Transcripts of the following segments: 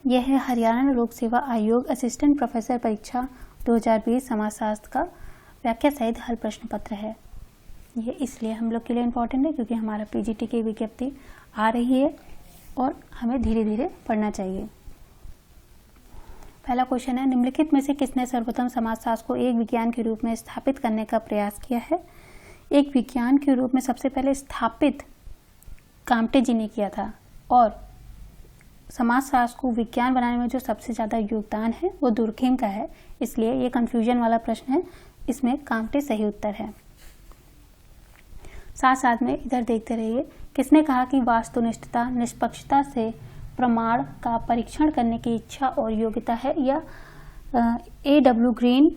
यह है हरियाणा लोक सेवा आयोग असिस्टेंट प्रोफेसर परीक्षा 2020 समाजशास्त्र का व्याख्या सहित हल प्रश्न पत्र है। ये इसलिए हम लोग के लिए इम्पोर्टेंट है क्योंकि हमारा पीजीटी की विज्ञप्ति आ रही है और हमें धीरे धीरे पढ़ना चाहिए। पहला क्वेश्चन है, निम्नलिखित में से किसने सर्वप्रथम समाजशास्त्र को एक विज्ञान के रूप में स्थापित करने का प्रयास किया है? एक विज्ञान के रूप में सबसे पहले स्थापित काम्टे जी ने किया था और समाजशास्त्र को विज्ञान बनाने में जो सबसे ज़्यादा योगदान है वो दुर्खेम का है, इसलिए ये कंफ्यूजन वाला प्रश्न है, इसमें काम्टे सही उत्तर है। साथ साथ में इधर देखते रहिए, किसने कहा कि वास्तुनिष्ठता निष्पक्षता से प्रमाण का परीक्षण करने की इच्छा और योग्यता है, या A.W. ग्रीन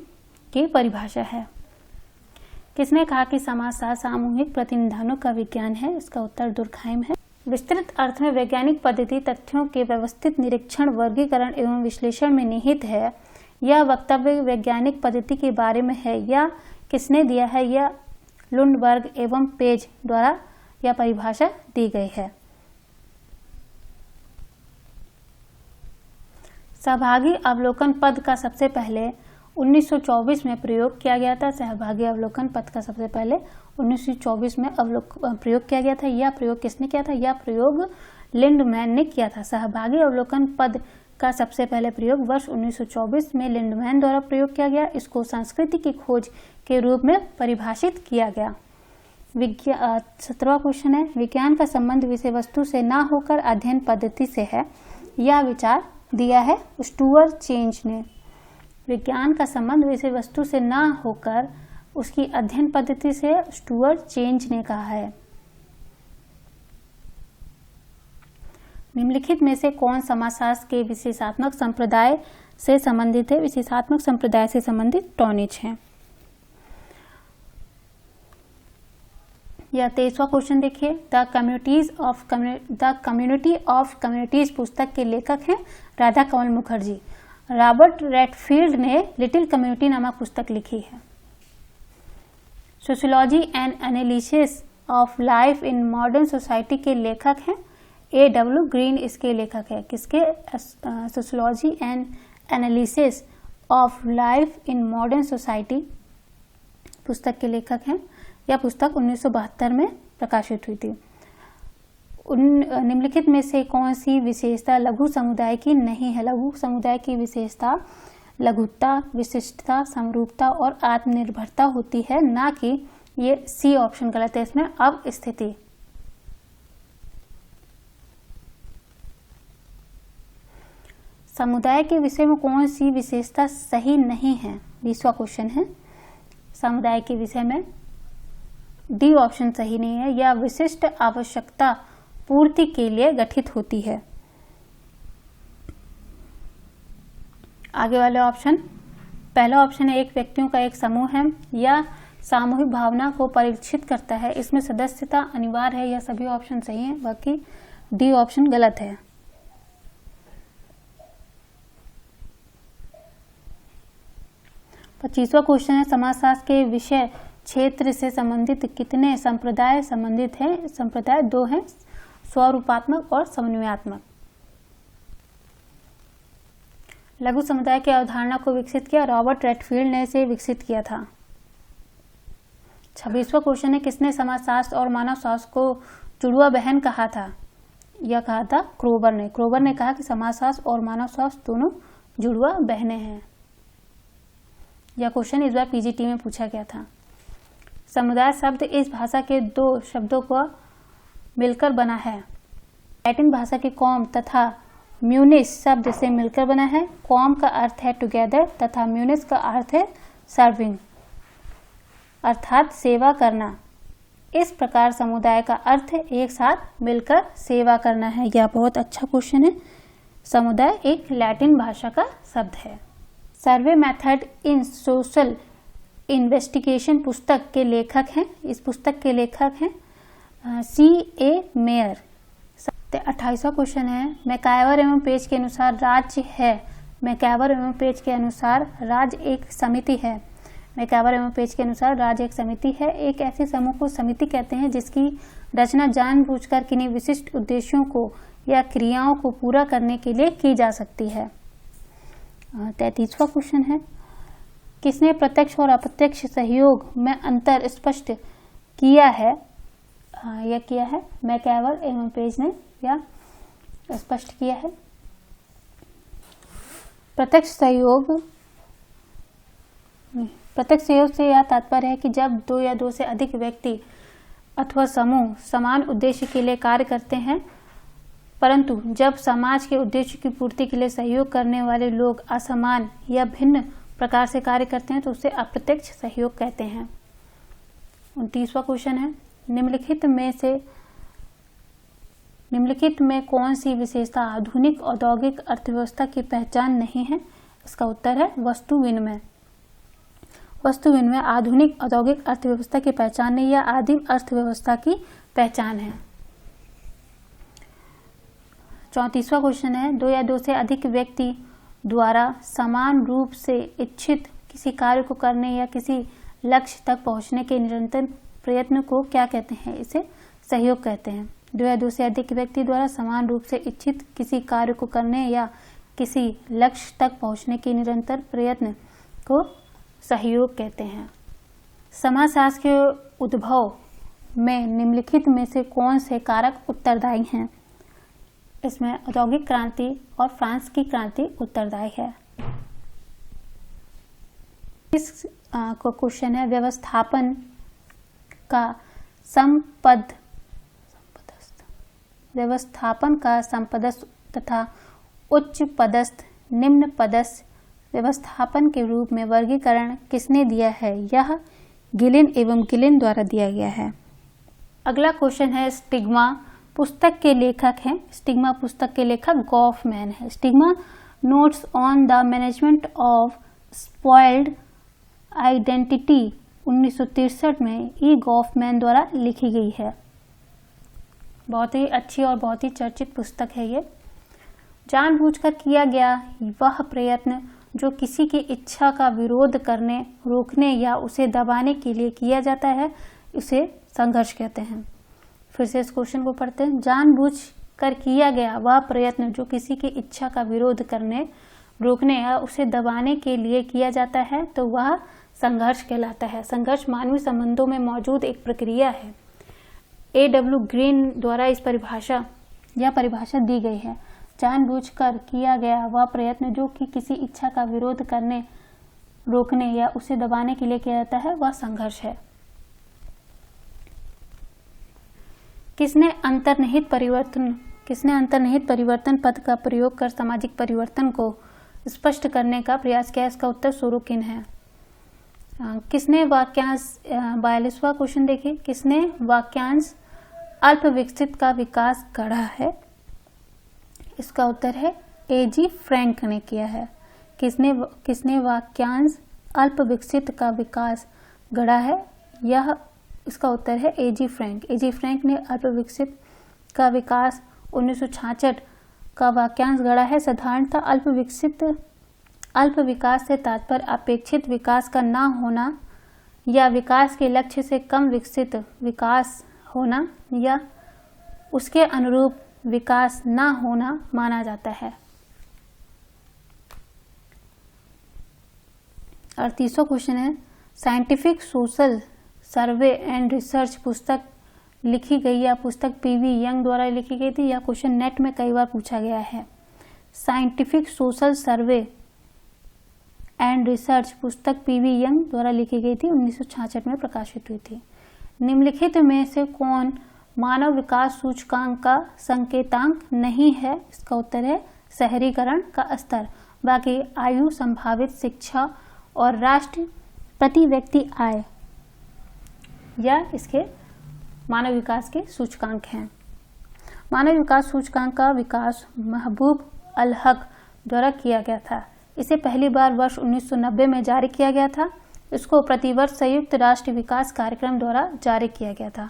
की परिभाषा है। किसने कहा कि समाजशास्त्र सामूहिक प्रतिनिधानों का विज्ञान है? इसका उत्तर दुर्खाइम है। विस्तृत अर्थ में वैज्ञानिक पद्धति तथ्यों के व्यवस्थित निरीक्षण, वर्गीकरण एवं विश्लेषण में निहित है। यह वक्तव्य वैज्ञानिक पद्धति के बारे में है, या किसने दिया है? यह लुंडबर्ग एवं पेज द्वारा यह परिभाषा दी गई है। सहभागी अवलोकन पद का सबसे पहले 1924 में प्रयोग किया गया था। सहभागी अवलोकन पद का सबसे पहले 1924 में प्रयोग किया गया था। यह प्रयोग किसने किया था? यह प्रयोग लिंडमैन ने किया था। सहभागी अवलोकन पद का सबसे पहले प्रयोग वर्ष 1924 में लिंडमैन द्वारा प्रयोग किया गया। इसको संस्कृति की खोज के रूप में परिभाषित किया गया। 17वां क्वेश्चन है, विज्ञान का संबंध विषय वस्तु से ना होकर अध्ययन पद्धति से है। यह विचार दिया है स्टुअर्ट चेंज ने। विज्ञान का संबंध विषय वस्तु से ना होकर उसकी अध्ययन पद्धति से स्टुअर्ट चेंज ने कहा है। निम्नलिखित में से कौन समाजशास्त्र के विशेषात्मक संप्रदाय से संबंधित है? विशेषात्मक संप्रदाय से संबंधित टॉनिज है। यह 23वां क्वेश्चन देखिए, द कम्युनिटी ऑफ कम्युनिटीज पुस्तक के लेखक हैं राधा कमल मुखर्जी। रॉबर्ट रेडफील्ड ने लिटिल कम्युनिटी नामक पुस्तक लिखी है। Sociology and analysis of life in modern society के लेखक हैं A.W. ग्रीन, इसके लेखक है। किसके? Sociology and analysis of life in modern society पुस्तक के लेखक हैं। यह पुस्तक 1972 में प्रकाशित हुई थी। निम्नलिखित में से कौन सी विशेषता लघु समुदाय की नहीं है? लघु समुदाय की विशेषता लघुता, विशिष्टता, समरूपता और आत्मनिर्भरता होती है, ना कि ये सी ऑप्शन गलत है इसमें, अवस्थिति। समुदाय के विषय में कौन सी विशेषता सही नहीं है? 20वां क्वेश्चन है, समुदाय के विषय में डी ऑप्शन सही नहीं है। यह विशिष्ट आवश्यकता पूर्ति के लिए गठित होती है। आगे वाले ऑप्शन, पहला ऑप्शन है एक व्यक्तियों का एक समूह है या सामूहिक भावना को परीक्षित करता है, इसमें सदस्यता अनिवार्य है। यह सभी ऑप्शन सही हैं, बाकी डी ऑप्शन गलत है। पच्चीसवां क्वेश्चन है, समाजशास्त्र के विषय क्षेत्र से संबंधित कितने संप्रदाय संबंधित हैं? संप्रदाय 2 हैं, स्वरूपात्मक और समन्वयात्मक। लघु समुदाय की अवधारणा को विकसित किया रॉबर्ट रेडफील्ड ने इसे विकसित किया था। 26वां क्वेश्चन है, किसने समाजशास्त्र और मानव शास्त्र को जुड़वा बहन कहा था? यह कहा था क्रोबर ने। क्रोबर ने कहा कि समाजशास्त्र और मानव शास्त्र दोनों जुड़वा बहनें हैं। यह क्वेश्चन इस बार पीजीटी में पूछा गया था। समुदाय शब्द इस भाषा के 2 शब्दों को मिलकर बना है। लैटिन भाषा की कॉम तथा म्यूनिस शब्द से मिलकर बना है। कॉम का अर्थ है टुगेदर तथा म्यूनिस का अर्थ है सर्विंग, अर्थात सेवा करना। इस प्रकार समुदाय का अर्थ एक साथ मिलकर सेवा करना है। यह बहुत अच्छा क्वेश्चन है। समुदाय एक लैटिन भाषा का शब्द है। Survey method in social investigation पुस्तक के लेखक हैं, इस पुस्तक के लेखक हैं C.A. मेयर। 28वां क्वेश्चन है, मैकाइवर एवं पेज के अनुसार राज्य है। मैकाइवर एवं पेज के अनुसार राज्य एक समिति है। मैकाइवर एवं पेज के अनुसार राज्य एक समिति है। एक ऐसे समूह को समिति कहते हैं जिसकी रचना जानबूझकर किन्हीं विशिष्ट उद्देश्यों को या क्रियाओं को पूरा करने के लिए की जा सकती है। 33वां क्वेश्चन है, किसने प्रत्यक्ष और अप्रत्यक्ष सहयोग में अंतर स्पष्ट किया है? यह किया है मैकएवल एवं पेज ने या स्पष्ट किया है। प्रत्यक्ष सहयोग से यह तात्पर्य है कि जब दो या दो से अधिक व्यक्ति अथवा समूह समान उद्देश्य के लिए कार्य करते हैं, परंतु जब समाज के उद्देश्य की पूर्ति के लिए सहयोग करने वाले लोग असमान या भिन्न प्रकार से कार्य करते हैं तो उसे अप्रत्यक्ष सहयोग कहते हैं। 29वां क्वेश्चन है, निम्नलिखित में कौन सी विशेषता आधुनिक औद्योगिक अर्थव्यवस्था की पहचान नहीं है? इसका उत्तर है वस्तु विनिमय। वस्तु विनिमय आधुनिक औद्योगिक अर्थव्यवस्था की पहचान नहीं या आदिम अर्थव्यवस्था की पहचान है। 34वां क्वेश्चन है, दो या दो से अधिक व्यक्ति द्वारा समान रूप से इच्छित किसी कार्य को करने या किसी लक्ष्य तक पहुंचने के निरंतर प्रयत्न को क्या कहते हैं? इसे सहयोग कहते हैं। दो या दो से अधिक व्यक्ति द्वारा समान रूप से इच्छित किसी कार्य को करने या किसी लक्ष्य तक पहुंचने के निरंतर प्रयत्न को सहयोग कहते हैं। समाजशास्त्र के उद्भव में निम्नलिखित में से कौन से कारक उत्तरदायी हैं? इसमें औद्योगिक क्रांति और फ्रांस की क्रांति उत्तरदायी है। इस को क्वेश्चन है, व्यवस्थापन का संपदस्थ तथा उच्च पदस्थ निम्न पदस्थ व्यवस्थापन के रूप में वर्गीकरण किसने दिया है? यह गिलिन एवं गिलिन द्वारा दिया गया है। अगला क्वेश्चन है, स्टिग्मा पुस्तक के लेखक हैं। स्टिग्मा पुस्तक के लेखक गॉफमैन है। Stigma notes on the management of spoiled identity 1963 में ई गॉफमैन द्वारा लिखी गई है। बहुत ही अच्छी और बहुत ही चर्चित पुस्तक है ये। जानबूझकर किया गया वह प्रयत्न जो किसी की इच्छा का विरोध करने, रोकने या उसे दबाने के लिए किया जाता है, उसे संघर्ष कहते हैं। फिर से इस क्वेश्चन को पढ़ते हैं। जानबूझकर किया गया वह प्रयत्न जो किसी की इच्छा का विरोध करने, रोकने या उसे दबाने के लिए किया जाता है तो वह संघर्ष कहलाता है। संघर्ष मानवीय संबंधों में मौजूद एक प्रक्रिया है। A.W. ग्रीन द्वारा इस परिभाषा दी गई है। जानबूझकर किया गया वह प्रयत्न जो कि किसी इच्छा का विरोध करने, रोकने या उसे दबाने के लिए किया जाता है, वह संघर्ष है। किसने अंतर्निहित परिवर्तन पद का प्रयोग कर सामाजिक परिवर्तन को स्पष्ट करने का प्रयास किया? इसका उत्तर सोरोकिन है। किसने वाक्यांश 42वां क्वेश्चन देखिए, किसने वाक्यांश अल्प विकसित का विकास गढ़ा है? इसका उत्तर है A.G. फ्रैंक ने किया है। किसने वाक्यांश अल्प विकसित का विकास गढ़ा है? इसका उत्तर है A.G. फ्रैंक। A.G. फ्रैंक ने अल्प विकसित का विकास 1966 का वाक्यांश गढ़ा है। साधारणतः अल्प विकास से तात्पर्य अपेक्षित विकास का न होना या विकास के लक्ष्य से कम विकसित विकास होना या उसके अनुरूप विकास न होना माना जाता है। 38वां क्वेश्चन है, scientific social survey and research पुस्तक लिखी गई या पुस्तक P.V. यंग द्वारा लिखी गई थी? यह क्वेश्चन नेट में कई बार पूछा गया है। Scientific social survey and research पुस्तक P.V. यंग द्वारा लिखी गई थी, 1966 में प्रकाशित हुई थी। निम्नलिखित में से कौन मानव विकास सूचकांक का संकेतांक नहीं है? इसका उत्तर है शहरीकरण का स्तर। बाकी आयु, संभावित शिक्षा और राष्ट्र प्रति व्यक्ति आय या इसके मानव विकास के सूचकांक हैं। मानव विकास सूचकांक का विकास महबूब अल हक द्वारा किया गया था। इसे पहली बार वर्ष 1990 में जारी किया गया था। इसको प्रतिवर्ष संयुक्त राष्ट्र विकास कार्यक्रम द्वारा जारी किया गया था।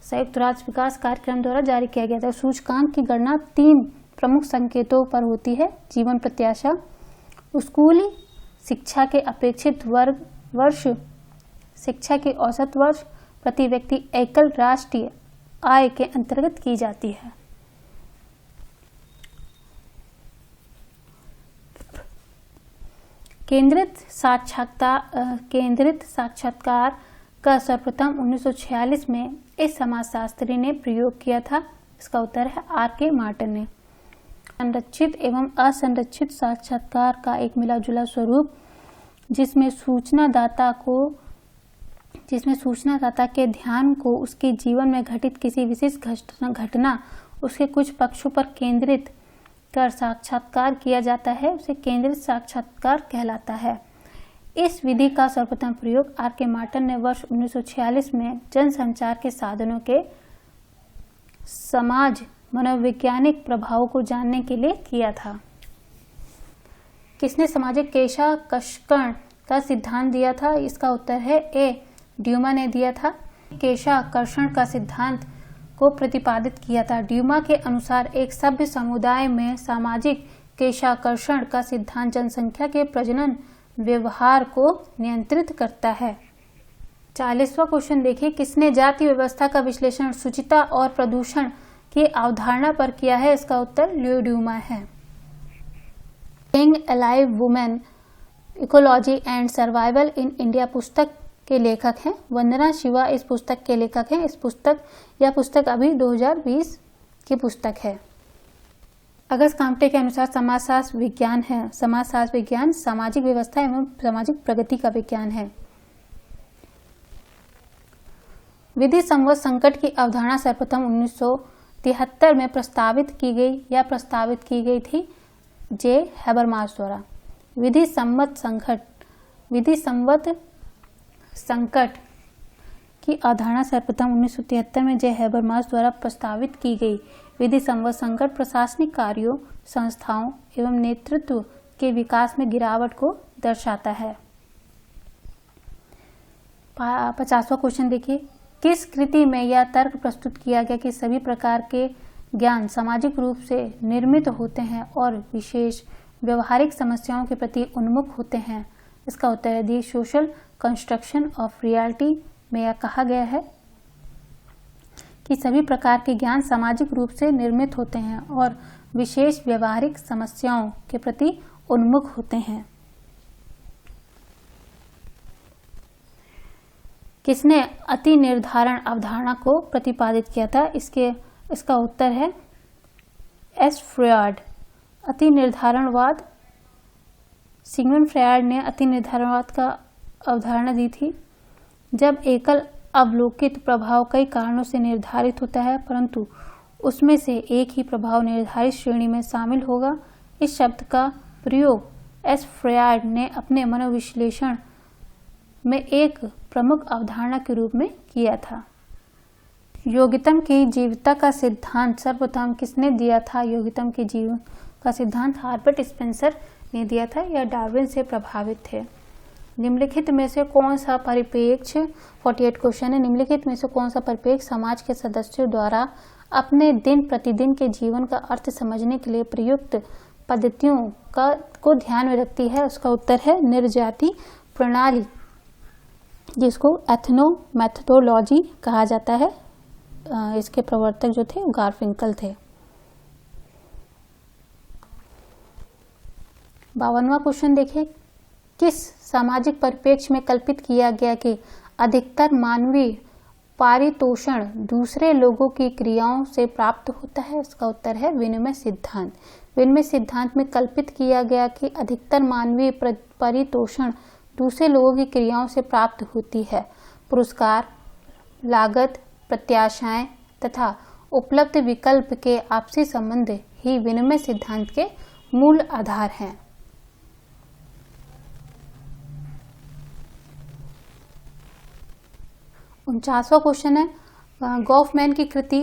संयुक्त राष्ट्र विकास कार्यक्रम द्वारा जारी किया गया था। सूचकांक की गणना 3 प्रमुख संकेतों पर होती है: जीवन प्रत्याशा, स्कूली शिक्षा के अपेक्षित वर्ष, शिक्षा की औसत वर्ष, प्रति व्यक्ति एकल राष्ट्रीय आय के अंतर्गत की जाती है। केंद्रित साक्षात्कार का सर्वप्रथम 1946 में इस समाजशास्त्री ने प्रयोग किया था। इसका उत्तर है R.K. मार्टिन ने। संरक्षित एवं असंरक्षित साक्षात्कार का एक मिलाजुला स्वरूप जिसमें सूचनादाता के ध्यान को उसके जीवन में घटित किसी विशेष घटना उसके कुछ पक्षों पर केंद्रित कर साक्षात्कार किया जाता है, उसे केंद्रित साक्षात्कार कहलाता है। इस विधि का सर्वप्रथम प्रयोग R.K. मार्टिन ने वर्ष 1946 में जनसंचार के साधनों के समाज मनोवैज्ञानिक प्रभावों को जानने के लिए किया था। किसने सामाजिक केशाकर्षण का सिद्धांत दिया था? इसका उत्तर है A. ड्यूमा ने दिया था। केशाकर्षण का सिद्धांत को प्रतिपादित किया था। ड्यूमा के अनुसार एक सभ्य समुदाय में सामाजिक केशाकर्षण का सिद्धांत जनसंख्या के प्रजनन व्यवहार को नियंत्रित करता है। 40वां क्वेश्चन देखिए, किसने जाति व्यवस्था का विश्लेषण शुचिता और प्रदूषण की अवधारणा पर किया है? इसका उत्तर लियो ड्यूमा है। Being alive women ecology and survival in India पुस्तक के लेखक हैं वंदना शिवा। इस पुस्तक के लेखक हैं। यह पुस्तक अभी 2020 की पुस्तक है। अगस्त काम्टे के अनुसार समाजशास्त्र विज्ञान है। समाजशास्त्र विज्ञान सामाजिक व्यवस्था एवं सामाजिक प्रगति का विज्ञान है। विधि संवत संकट की अवधारणा सर्वप्रथम 1973 में प्रस्तावित की गई थी जे हैबरमास द्वारा। विधि संवत संकट की अवधारणा सर्वप्रथम 1973 में जे हैबरमास द्वारा प्रस्तावित की गई। विधि संवत संकट प्रशासनिक कार्यों, संस्थाओं एवं नेतृत्व के विकास में गिरावट को दर्शाता है। 50वां क्वेश्चन देखिए, किस कृति में यह तर्क प्रस्तुत किया गया कि सभी प्रकार के ज्ञान सामाजिक रूप से निर्मित होते हैं और विशेष व्यवहारिक समस्याओं के प्रति उन्मुख होते हैं? इसका उत्तर है दी सोशल कंस्ट्रक्शन ऑफ रियलिटी में यह कहा गया है कि सभी प्रकार के ज्ञान सामाजिक रूप से निर्मित होते हैं और विशेष व्यवहारिक समस्याओं के प्रति उन्मुख होते हैं। किसने अति निर्धारण अवधारणा को प्रतिपादित किया था? इसका उत्तर है एस. फ्रॉयड। अति निर्धारणवाद, सिगमंड फ्रॉयड ने अति निर्धारणवाद का अवधारणा दी थी। जब एकल अवलोकित प्रभाव कई कारणों से निर्धारित होता है परंतु उसमें से एक ही प्रभाव निर्धारित श्रेणी में शामिल होगा। इस शब्द का प्रयोग एस. फ्रॉयड ने अपने मनोविश्लेषण में एक प्रमुख अवधारणा के रूप में किया था। योगितम की जीवता का सिद्धांत सर्वप्रथम किसने दिया था? योगितम की जीवन का सिद्धांत हार्बर्ट स्पेंसर ने दिया था। यह डार्विन से प्रभावित थे। निम्नलिखित में से कौन सा परिप्रेक्ष्य 48 क्वेश्चन है। निम्नलिखित में से कौन सा परिप्रेक्ष्य समाज के सदस्यों द्वारा अपने दिन प्रतिदिन के जीवन का अर्थ समझने के लिए प्रयुक्त पद्धतियों को ध्यान में रखती है? उसका उत्तर है निर्जाति प्रणाली, जिसको एथनोमेथोडोलॉजी कहा जाता है। इसके प्रवर्तक जो थे गारफिंकल थे। 52वां क्वेश्चन देखिए, किस सामाजिक परिप्रेक्ष्य में कल्पित किया गया कि अधिकतर मानवीय पारितोषण दूसरे लोगों की क्रियाओं से प्राप्त होता है? उसका उत्तर है विनिमय सिद्धांत। विनिमय सिद्धांत में कल्पित किया गया कि अधिकतर मानवीय पारितोषण दूसरे लोगों की क्रियाओं से प्राप्त होती है। पुरस्कार, लागत, प्रत्याशाएं तथा उपलब्ध विकल्प के आपसी संबंध ही विनिमय सिद्धांत के मूल आधार हैं। 49वां क्वेश्चन है, गॉफमैन की कृति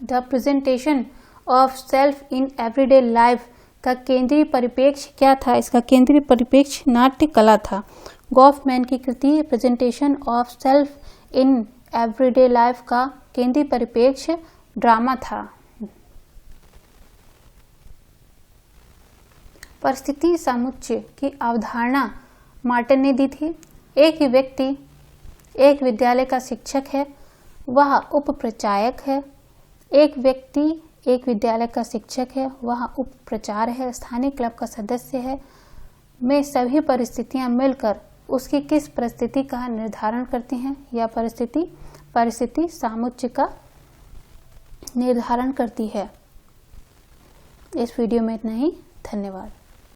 the presentation of self in everyday life का केंद्रीय परिप्रेक्ष्य क्या था? इसका केंद्रीय परिप्रेक्ष्य नाट्य कला था। गॉफमैन की कृति presentation of self in everyday life का केंद्रीय परिप्रेक्ष्य ड्रामा था। परिस्थिति समुच्चय की अवधारणा मार्टिन ने दी थी। एक व्यक्ति एक विद्यालय का शिक्षक है, वह उपप्रचायक है। एक व्यक्ति एक विद्यालय का शिक्षक है, वह उप प्राचार्य है, स्थानीय क्लब का सदस्य है, में सभी परिस्थितियां मिलकर उसकी किस परिस्थिति का निर्धारण करती हैं? यह परिस्थिति सामुच्चय का निर्धारण करती है। इस वीडियो में इतना ही। धन्यवाद।